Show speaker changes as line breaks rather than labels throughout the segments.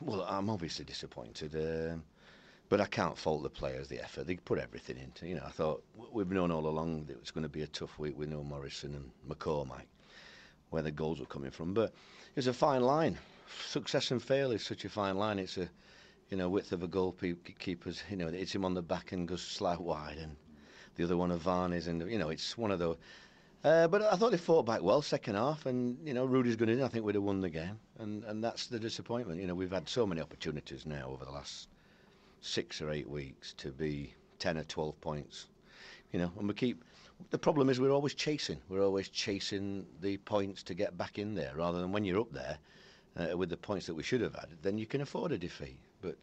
Well, I'm obviously disappointed, but I can't fault the players, the effort. They put everything into. I thought we've known all along that it was going to be a tough week with no Morrison and McCormack, where the goals were coming from. But it's a fine line. Success and fail is such a fine line. It's a width of a goalkeeper's. It hits him on the back and goes slight wide, and the other one of Varney's, and it's one of those. But I thought they fought back well second half, and Rudy's gone in. I think we'd have won the game, and that's the disappointment. We've had so many opportunities now over the last 6 or 8 weeks to be 10 or 12 points, and we keep. The problem is we're always chasing. We're always chasing the points to get back in there, rather than when you're up there with the points that we should have had, then you can afford a defeat. But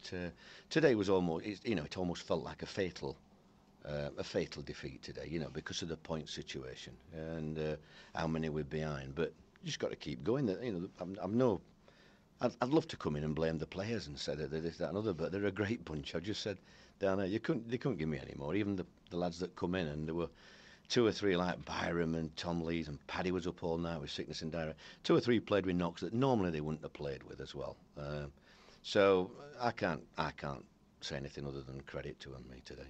today was almost, it almost felt like a fatal defeat today, because of the point situation and how many we're behind. But you just got to keep going. I'd love to come in and blame the players and say that this, that, and other, but they're a great bunch. I just said down there, they couldn't give me any more. Even the lads that come in, and there were 2 or 3 like Byram and Tom Lees, and Paddy was up all night with sickness and diarrhea. 2 or 3 played with knocks that normally they wouldn't have played with as well. So I can't say anything other than credit to them, me, today.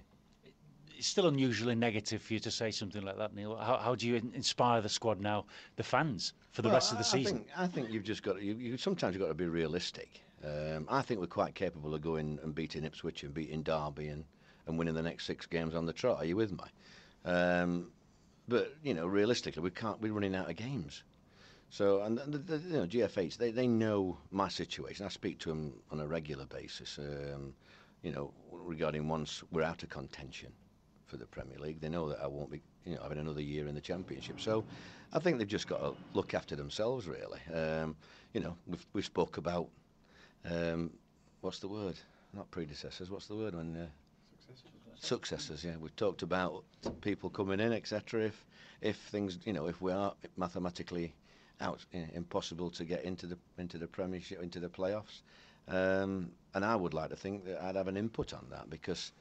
It's still unusually negative for you to say something like that, Neil. How do you inspire the squad now, the fans, for the rest of the season?
I think you've just got to, sometimes you've got to be realistic. I think we're quite capable of going and beating Ipswich and beating Derby and winning the next 6 games on the trot. Are you with me? But realistically, we're running out of games. So, and the GFH, they know my situation. I speak to them on a regular basis. Regarding once we're out of contention for the Premier League, they know that I won't be, having another year in the Championship. So, I think they've just got to look after themselves, really. We spoke about what's the word? Not predecessors. What's the word when? Successors, yeah. We've talked about people coming in, etc. If things, if we are mathematically out, impossible to get into the Premiership, into the playoffs, and I would like to think that I'd have an input on that, because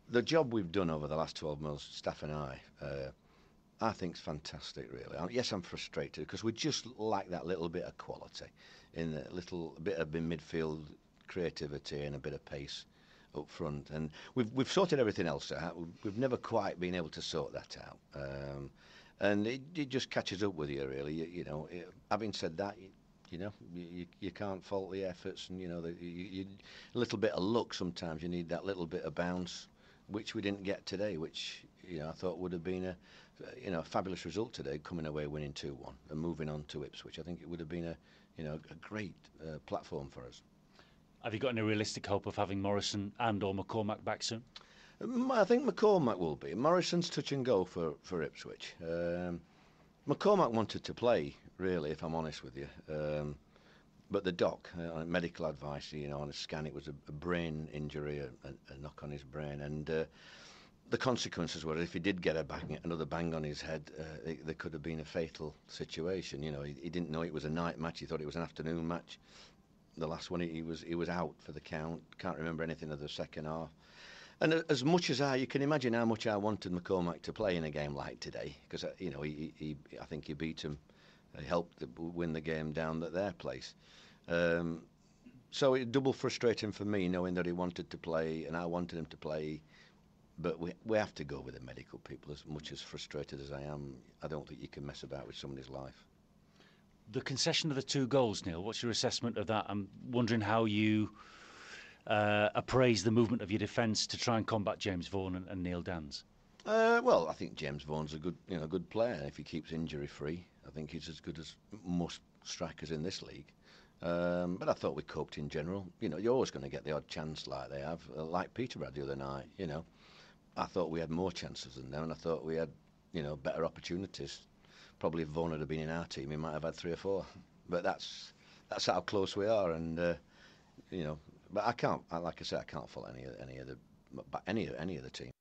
the job we've done over the last 12 months, staff and I think is fantastic, really. Yes, I'm frustrated because we just lack that little bit of quality, in a little bit of midfield creativity and a bit of pace up front, and we've sorted everything else out. We've never quite been able to sort that out, and it just catches up with you, really. Having said that, you can't fault the efforts, and a little bit of luck sometimes. You need that little bit of bounce, which we didn't get today, which I thought would have been a fabulous result today, coming away winning 2-1 and moving on to Ipswich. I think it would have been a great platform for us.
Have you got any realistic hope of having Morrison and or McCormack back soon?
I think McCormack will be. Morrison's touch and go for Ipswich. McCormack wanted to play, really, if I'm honest with you. But the doc, medical advice, on a scan, it was a brain injury, a knock on his brain. And the consequences were, if he did get another bang on his head, there could have been a fatal situation. He didn't know it was a night match. He thought it was an afternoon match. The last one, he was out for the count. Can't remember anything of the second half. And as much as you can imagine how much I wanted McCormack to play in a game like today, because I think he beat him, he helped win the game down at their place. So it's double frustrating for me, knowing that he wanted to play and I wanted him to play. But we have to go with the medical people. As much as frustrated as I am, I don't think you can mess about with somebody's life.
The concession of the 2 goals, Neil, what's your assessment of that? I'm wondering how you appraise the movement of your defence to try and combat James Vaughan and Neil Dans.
Well, I think James Vaughan's a good player. If he keeps injury free, I think he's as good as most strikers in this league. But I thought we coped in general. You're always going to get the odd chance like they have, like Peterborough the other night. I thought we had more chances than them, and I thought we had better opportunities. Probably if Vaughan had been in our team, he might have had 3 or 4. But that's how close we are, and But I can't, like I said, I can't fault any of the team.